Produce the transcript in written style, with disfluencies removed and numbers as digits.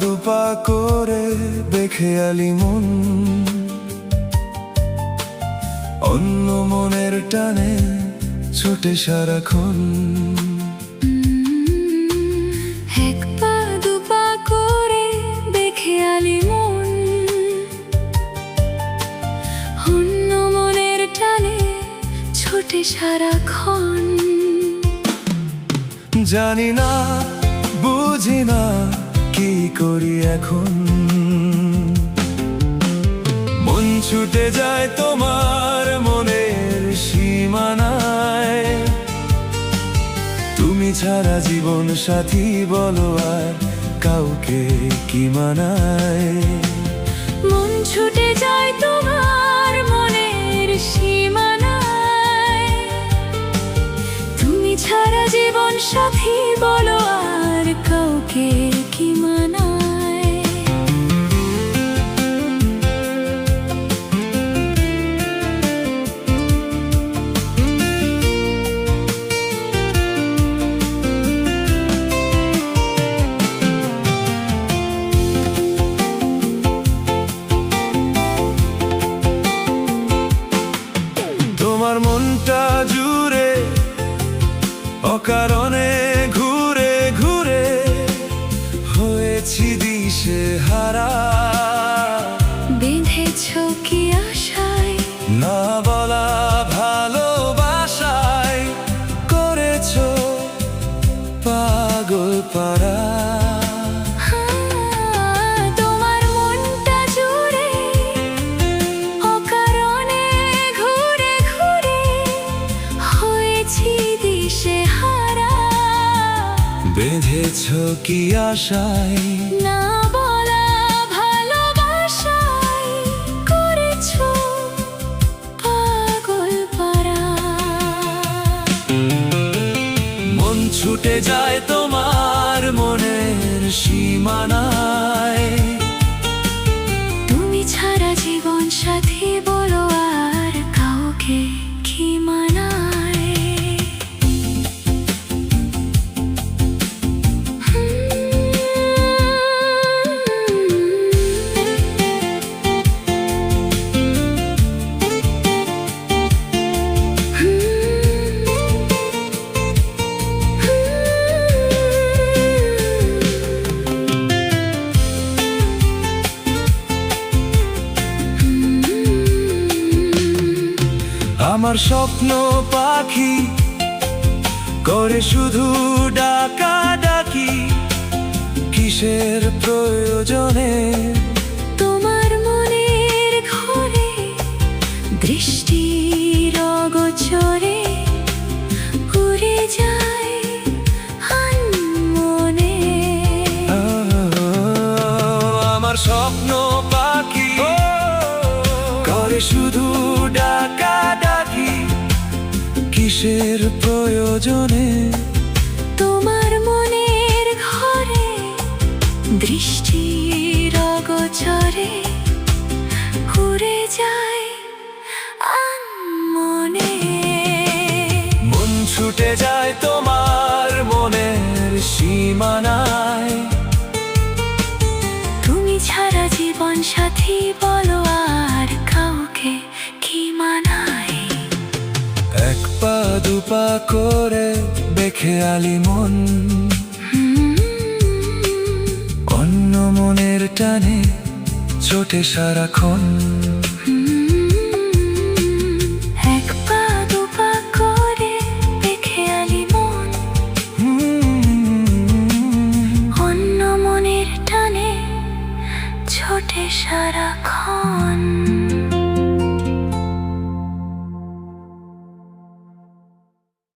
দুপা করে বেখেয়ালি মন, অন্য মনের টানে ছোটে সারাক্ষণ। এক পা দুপা করে বেখেয়ালি মন, অন্য মনের টানে ছোটে সারাক্ষণ। জানি না বুঝি না কি করি এখন, মন ছুটে যায় তোমার মনের সীমানায়। তুমি ছাড়া জীবন সাথী বলো আর কাউকে কি মানায়। মন ছুটে যায় তোমার মনের সীমানায়, তুমি ছাড়া জীবন সাথী বলো আর কাউকে কি মানায়। তোমার মনটা জুড়ে অকারণে ঘুরে ঘুরে হয়েছি দিশে হারা। বেঁধেছ কি আশায়, না বলা ভালোবাসায় করেছো পাগল পারা। তোমার মনটা জুড়ে অকারণে ঘুরে ঘুরে হয়েছি দিশেহারা। বেঁধেছ কি আশায়, না বলা ভালোবাসায় করেছো পাগল পারা। মন ছুটে যায় তোমার মনের সীমানায়। তুমি ছাড়া জীবন সাথী বলো আর কাউকে কি মানায়। আমার স্বপ্ন পাখি করে শুধু ডাকা ডাকি, কিসের প্রয়োজনে তোমার মনের ঘরে দৃষ্টির অগোচরে উড়ে যায় আনমনে। আমার স্বপ্ন পাখি করে শুধু ডাকা ডাকি, কিসের প্রয়োজনে তোমার মনের ঘরে দৃষ্টির অগোচরে উড়ে যায় আনমনে। মন ছুটে যায় তোমার মনের সীমানায়। তুমি ছাড়া জীবন সাথী বলো আর কাউকে কি মানায়। এক পা দুপা করে বেখেয়ালি মন, অন্য মনের টানে ছোটে সারাক্ষণ।